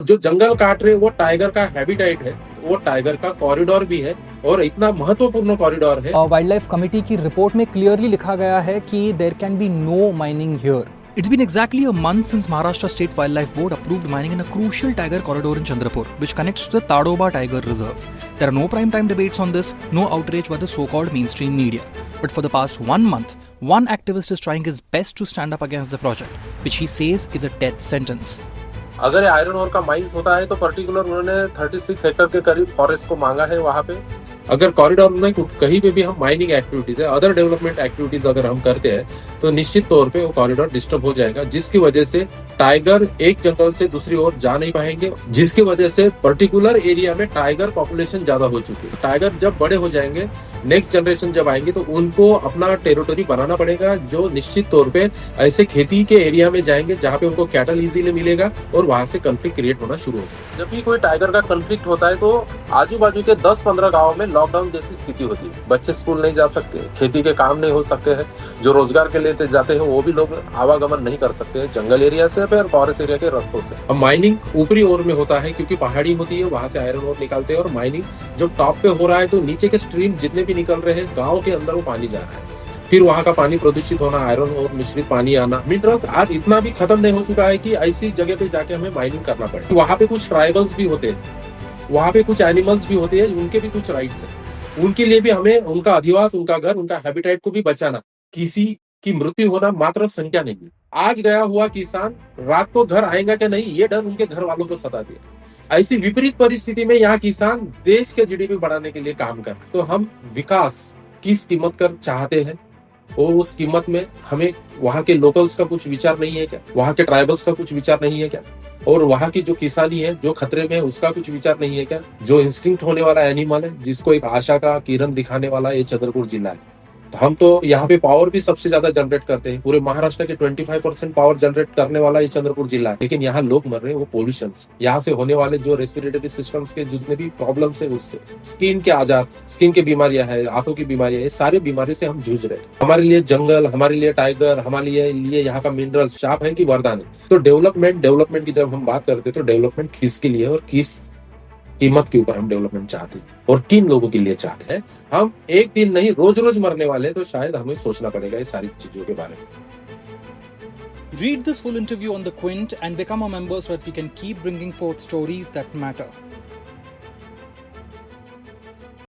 जो जंगल काट रहे हैं वो टाइगर का हैबिटेट है, वो टाइगर का कॉरिडोर भी है और इतना महत्वपूर्ण कॉरिडोर है। वाइल्ड लाइफ कमिटी की रिपोर्ट में क्लियरली लिखा गया है कि there can be no mining here. It's been exactly a month since Maharashtra State Wildlife Board approved mining in a crucial tiger corridor in Chandrapur, which connects to the Tadoba Tiger Reserve. There are no prime-time debates on this, no outrage by the so-called mainstream media. But for the past 1 month, one activist is trying his best to stand up against the project, which he says is a death sentence. अगर iron ore का mines होता है तो particular उन्होंने 36 Hector के करीब forest को मांगा है वहां पे। अगर कॉरिडोर में कहीं पे भी हम माइनिंग एक्टिविटीज है, अदर डेवलपमेंट एक्टिविटीज अगर हम करते हैं तो निश्चित तौर पे वो कॉरिडोर डिस्टर्ब हो जाएगा, जिसकी वजह से टाइगर एक जंगल से दूसरी ओर जा नहीं पाएंगे, जिसकी वजह से पर्टिकुलर एरिया में टाइगर पॉपुलेशन ज्यादा हो चुकी है। टाइगर जब बड़े हो जाएंगे, नेक्स्ट जनरेशन जब आएंगे तो उनको अपना टेरिटोरी बनाना पड़ेगा, जो निश्चित तौर पे ऐसे खेती के एरिया में जाएंगे जहाँ पे उनको कैटल इजीली मिलेगा और वहां से कंफ्लिक्ट क्रिएट होना शुरू हो जाएगा। जब भी कोई टाइगर का कंफ्लिक्ट होता है तो आजू बाजू के 10-15 गाँव में लॉकडाउन जैसी स्थिति होती है। बच्चे स्कूल नहीं जा सकते, खेती के काम नहीं हो सकते हैं, जो रोजगार के लिए जाते हैं वो भी लोग आवागमन नहीं कर सकते हैं जंगल एरिया से फिर फॉरेस्ट एरिया के रास्तों से। अब माइनिंग ऊपरी ओर में होता है क्योंकि पहाड़ी होती है, वहां से आयरन ओर निकालते हैं और माइनिंग जब टॉप पे हो रहा है तो नीचे के स्ट्रीम जितने भी निकल रहे हैं गाँव के अंदर वो पानी जा रहा है, फिर वहां का पानी प्रदूषित होना, आयरन और मिश्रित पानी आना। मिनरल्स आज इतना भी खत्म नहीं हो चुका है कि ऐसी जगह पे जाके हमें माइनिंग करना पड़े। वहां पे कुछ ट्राइबल्स भी होते हैं, वहां पे कुछ एनिमल्स भी होते हैं, उनके भी कुछ राइट्स हैं, उनके लिए भी हमें उनका अधिवास, उनका घर, उनका हैबिटेट को भी बचाना। किसी की मृत्यु होना मात्र संख्या नहीं है। आज गया हुआ किसान रात को घर आएगा क्या नहीं, ये डर उनके घर वालों को सता दिया। ऐसी विपरीत परिस्थिति में यहाँ किसान देश के जीडीपी बढ़ाने के लिए काम कर, तो हम विकास किस कीमत कर चाहते हैं और उस कीमत में हमें वहां के लोकल्स का कुछ विचार नहीं है क्या, वहां के ट्राइबल्स का कुछ विचार नहीं है क्या, और वहां की जो किसानी है जो खतरे में है उसका कुछ विचार नहीं है क्या। जो इंस्टिंक्ट होने वाला एनिमल है, जिसको एक आशा का किरण दिखाने वाला ये चंद्रपुर जिला है। तो हम तो यहाँ पे पावर भी सबसे ज्यादा जनरेट करते हैं, पूरे महाराष्ट्र के 25% पावर जनरेट करने वाला ये चंद्रपुर जिला है, लेकिन यहाँ लोग मर रहे हैं वो पोल्यूशन से। यहाँ से होने वाले जो रेस्पिरेटरी सिस्टम्स के जितने भी प्रॉब्लम्स है, उससे स्किन के आजार, स्किन की बीमारियां है, आंखों की बीमारियां, ये सारी बीमारियों से हम जूझ रहे हैं। हमारे लिए जंगल, हमारे लिए टाइगर, हमारे लिए यहाँ का मिनरल शाप है कि वरदान है। तो डेवलपमेंट की जब हम बात करते हैं तो डेवलपमेंट किसके लिए और किस कीमत के ऊपर हम डेवलपमेंट चाहते हैं और किन लोगों के लिए चाहते हैं। हम एक दिन नहीं रोज रोज मरने वाले हैं, तो शायद हमें सोचना पड़ेगा इस सारी चीजों के बारे में। Read this full interview on The Quint and become a member so that we can keep bringing forth stories that matter.